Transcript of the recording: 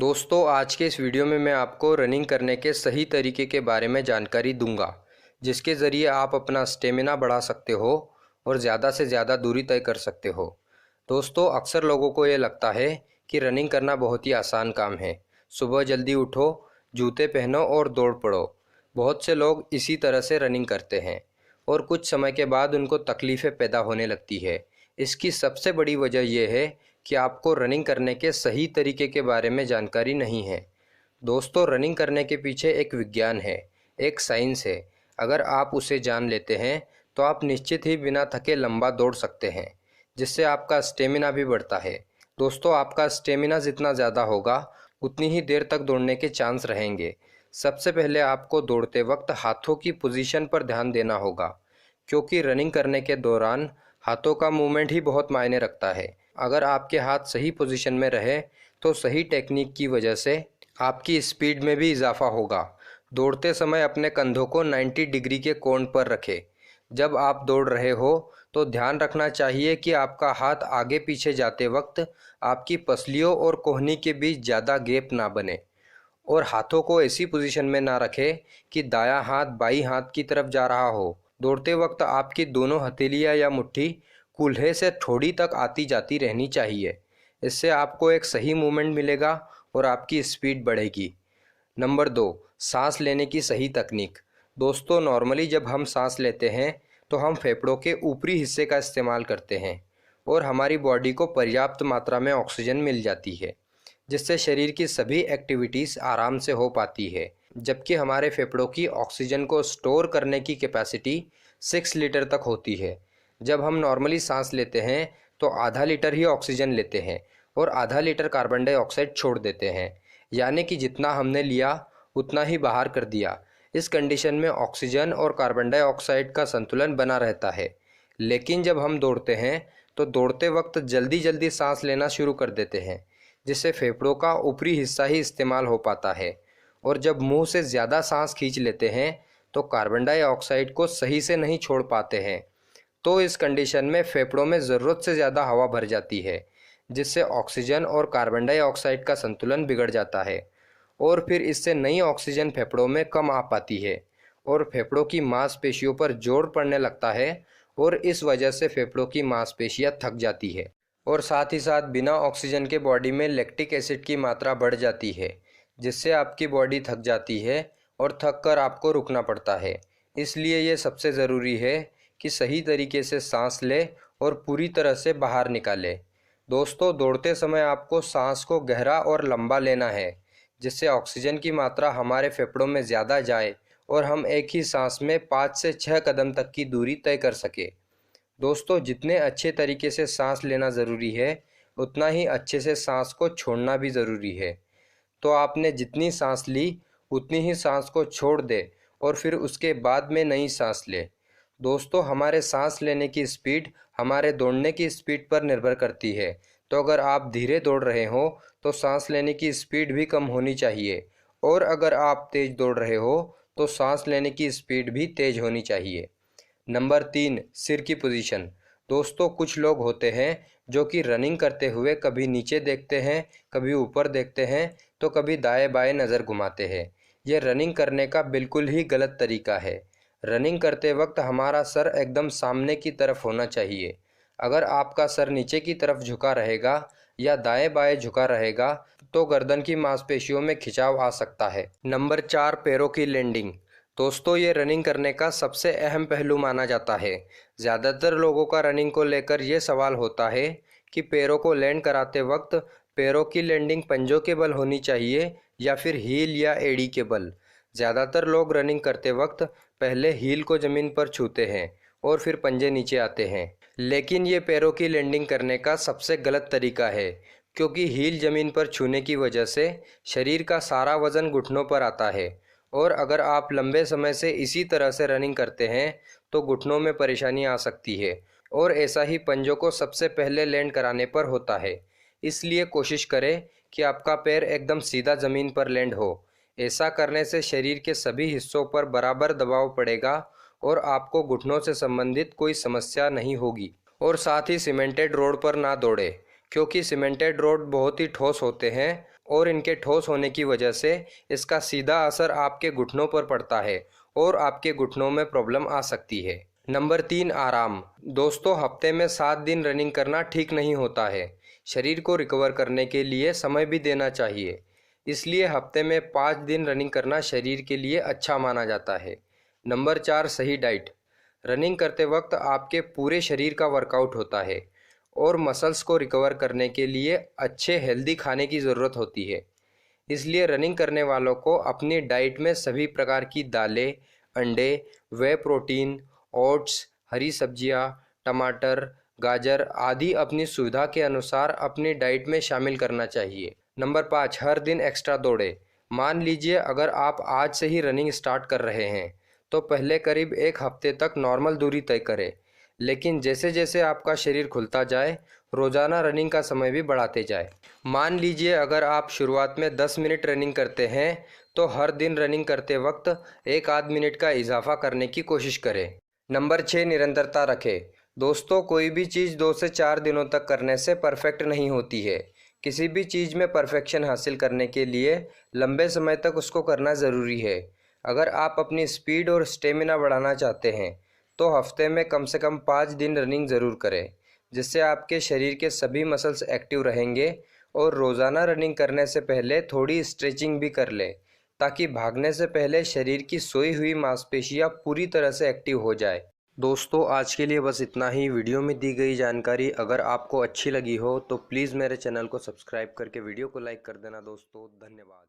दोस्तों, आज के इस वीडियो में मैं आपको रनिंग करने के सही तरीके के बारे में जानकारी दूंगा, जिसके ज़रिए आप अपना स्टेमिना बढ़ा सकते हो और ज़्यादा से ज़्यादा दूरी तय कर सकते हो। दोस्तों, अक्सर लोगों को ये लगता है कि रनिंग करना बहुत ही आसान काम है। सुबह जल्दी उठो, जूते पहनो और दौड़ पड़ो। बहुत से लोग इसी तरह से रनिंग करते हैं और कुछ समय के बाद उनको तकलीफ़ें पैदा होने लगती है। इसकी सबसे बड़ी वजह यह है कि आपको रनिंग करने के सही तरीके के बारे में जानकारी नहीं है। दोस्तों, रनिंग करने के पीछे एक विज्ञान है, एक साइंस है। अगर आप उसे जान लेते हैं तो आप निश्चित ही बिना थके लंबा दौड़ सकते हैं, जिससे आपका स्टेमिना भी बढ़ता है। दोस्तों, आपका स्टेमिना जितना ज़्यादा होगा उतनी ही देर तक दौड़ने के चांस रहेंगे। सबसे पहले आपको दौड़ते वक्त हाथों की पोजीशन पर ध्यान देना होगा, क्योंकि रनिंग करने के दौरान हाथों का मूवमेंट ही बहुत मायने रखता है। अगर आपके हाथ सही पोजीशन में रहे तो सही टेक्निक की वजह से आपकी स्पीड में भी इजाफा होगा। दौड़ते समय अपने कंधों को 90 डिग्री के कोण पर रखें। जब आप दौड़ रहे हो तो ध्यान रखना चाहिए कि आपका हाथ आगे पीछे जाते वक्त आपकी पसलियों और कोहनी के बीच ज़्यादा गैप ना बने, और हाथों को ऐसी पोजीशन में ना रखें कि दायां हाथ बाईं हाथ की तरफ जा रहा हो। दौड़ते वक्त आपकी दोनों हथेलियां या मुट्ठी कूल्हे से ठोड़ी तक आती जाती रहनी चाहिए। इससे आपको एक सही मूवमेंट मिलेगा और आपकी स्पीड बढ़ेगी। नंबर 2, सांस लेने की सही तकनीक। दोस्तों, नॉर्मली जब हम सांस लेते हैं तो हम फेफड़ों के ऊपरी हिस्से का इस्तेमाल करते हैं और हमारी बॉडी को पर्याप्त मात्रा में ऑक्सीजन मिल जाती है, जिससे शरीर की सभी एक्टिविटीज़ आराम से हो पाती है। जबकि हमारे फेफड़ों की ऑक्सीजन को स्टोर करने की कैपेसिटी 6 लीटर तक होती है। जब हम नॉर्मली सांस लेते हैं तो आधा लीटर ही ऑक्सीजन लेते हैं और आधा लीटर कार्बन डाइऑक्साइड छोड़ देते हैं, यानी कि जितना हमने लिया उतना ही बाहर कर दिया। इस कंडीशन में ऑक्सीजन और कार्बन डाइऑक्साइड का संतुलन बना रहता है। लेकिन जब हम दौड़ते हैं तो दौड़ते वक्त जल्दी जल्दी सांस लेना शुरू कर देते हैं, जिससे फेफड़ों का ऊपरी हिस्सा ही इस्तेमाल हो पाता है, और जब मुंह से ज़्यादा सांस खींच लेते हैं तो कार्बन डाइऑक्साइड को सही से नहीं छोड़ पाते हैं। तो इस कंडीशन में फेफड़ों में ज़रूरत से ज़्यादा हवा भर जाती है, जिससे ऑक्सीजन और कार्बन डाइऑक्साइड का संतुलन बिगड़ जाता है, और फिर इससे नई ऑक्सीजन फेफड़ों में कम आ पाती है और फेफड़ों की मांसपेशियों पर जोर पड़ने लगता है, और इस वजह से फेफड़ों की मांसपेशियां थक जाती है, और साथ ही साथ बिना ऑक्सीजन के बॉडी में लैक्टिक एसिड की मात्रा बढ़ जाती है, जिससे आपकी बॉडी थक जाती है और थक कर आपको रुकना पड़ता है। इसलिए ये सबसे ज़रूरी है कि सही तरीके से सांस ले और पूरी तरह से बाहर निकाले। दोस्तों, दौड़ते समय आपको सांस को गहरा और लंबा लेना है, जिससे ऑक्सीजन की मात्रा हमारे फेफड़ों में ज़्यादा जाए और हम एक ही सांस में 5 से 6 कदम तक की दूरी तय कर सके। दोस्तों, जितने अच्छे तरीके से सांस लेना ज़रूरी है उतना ही अच्छे से सांस को छोड़ना भी ज़रूरी है। तो आपने जितनी सांस ली उतनी ही सांस को छोड़ दे और फिर उसके बाद में नई सांस ले। दोस्तों, हमारे सांस लेने की स्पीड हमारे दौड़ने की स्पीड पर निर्भर करती है। तो अगर आप धीरे दौड़ रहे हो तो सांस लेने की स्पीड भी कम होनी चाहिए, और अगर आप तेज़ दौड़ रहे हो तो सांस लेने की स्पीड भी तेज़ होनी चाहिए। नंबर 3, सिर की पोजीशन। दोस्तों, कुछ लोग होते हैं जो कि रनिंग करते हुए कभी नीचे देखते हैं, कभी ऊपर देखते हैं, तो कभी दाएं बाएं नज़र घुमाते हैं। यह रनिंग करने का बिल्कुल ही गलत तरीका है। रनिंग करते वक्त हमारा सर एकदम सामने की तरफ होना चाहिए। अगर आपका सर नीचे की तरफ झुका रहेगा या दाएं बाएं झुका रहेगा तो गर्दन की मांसपेशियों में खिंचाव आ सकता है। नंबर 4, पैरों की लैंडिंग। दोस्तों, ये रनिंग करने का सबसे अहम पहलू माना जाता है। ज़्यादातर लोगों का रनिंग को लेकर ये सवाल होता है कि पैरों को लैंड कराते वक्त पैरों की लैंडिंग पंजों के बल होनी चाहिए या फिर हील या एड़ी के बल। ज़्यादातर लोग रनिंग करते वक्त पहले हील को ज़मीन पर छूते हैं और फिर पंजे नीचे आते हैं, लेकिन ये पैरों की लैंडिंग करने का सबसे गलत तरीका है, क्योंकि हील ज़मीन पर छूने की वजह से शरीर का सारा वज़न घुटनों पर आता है, और अगर आप लंबे समय से इसी तरह से रनिंग करते हैं तो घुटनों में परेशानी आ सकती है, और ऐसा ही पंजों को सबसे पहले लैंड कराने पर होता है। इसलिए कोशिश करें कि आपका पैर एकदम सीधा ज़मीन पर लैंड हो। ऐसा करने से शरीर के सभी हिस्सों पर बराबर दबाव पड़ेगा और आपको घुटनों से संबंधित कोई समस्या नहीं होगी। और साथ ही सीमेंटेड रोड पर ना दौड़े, क्योंकि सीमेंटेड रोड बहुत ही ठोस होते हैं और इनके ठोस होने की वजह से इसका सीधा असर आपके घुटनों पर पड़ता है और आपके घुटनों में प्रॉब्लम आ सकती है। नंबर 3, आराम। दोस्तों, हफ्ते में 7 दिन रनिंग करना ठीक नहीं होता है। शरीर को रिकवर करने के लिए समय भी देना चाहिए, इसलिए हफ्ते में 5 दिन रनिंग करना शरीर के लिए अच्छा माना जाता है। नंबर 4, सही डाइट। रनिंग करते वक्त आपके पूरे शरीर का वर्कआउट होता है और मसल्स को रिकवर करने के लिए अच्छे हेल्दी खाने की ज़रूरत होती है। इसलिए रनिंग करने वालों को अपनी डाइट में सभी प्रकार की दालें, अंडे, वे प्रोटीन, ओट्स, हरी सब्जियां, टमाटर, गाजर आदि अपनी सुविधा के अनुसार अपनी डाइट में शामिल करना चाहिए। नंबर 5, हर दिन एक्स्ट्रा दौड़े। मान लीजिए अगर आप आज से ही रनिंग स्टार्ट कर रहे हैं तो पहले करीब 1 हफ्ते तक नॉर्मल दूरी तय करें, लेकिन जैसे जैसे आपका शरीर खुलता जाए रोज़ाना रनिंग का समय भी बढ़ाते जाए। मान लीजिए अगर आप शुरुआत में 10 मिनट रनिंग करते हैं तो हर दिन रनिंग करते वक्त 1 आध मिनट का इजाफा करने की कोशिश करें। नंबर 6, निरंतरता रखें। दोस्तों, कोई भी चीज़ 2 से 4 दिनों तक करने से परफेक्ट नहीं होती है। किसी भी चीज़ में परफेक्शन हासिल करने के लिए लंबे समय तक उसको करना ज़रूरी है। अगर आप अपनी स्पीड और स्टेमिना बढ़ाना चाहते हैं तो हफ्ते में कम से कम 5 दिन रनिंग ज़रूर करें, जिससे आपके शरीर के सभी मसल्स एक्टिव रहेंगे। और रोज़ाना रनिंग करने से पहले थोड़ी स्ट्रेचिंग भी कर लें, ताकि भागने से पहले शरीर की सोई हुई मांसपेशियां पूरी तरह से एक्टिव हो जाए। दोस्तों, आज के लिए बस इतना ही। वीडियो में दी गई जानकारी अगर आपको अच्छी लगी हो तो प्लीज़ मेरे चैनल को सब्सक्राइब करके वीडियो को लाइक कर देना। दोस्तों, धन्यवाद।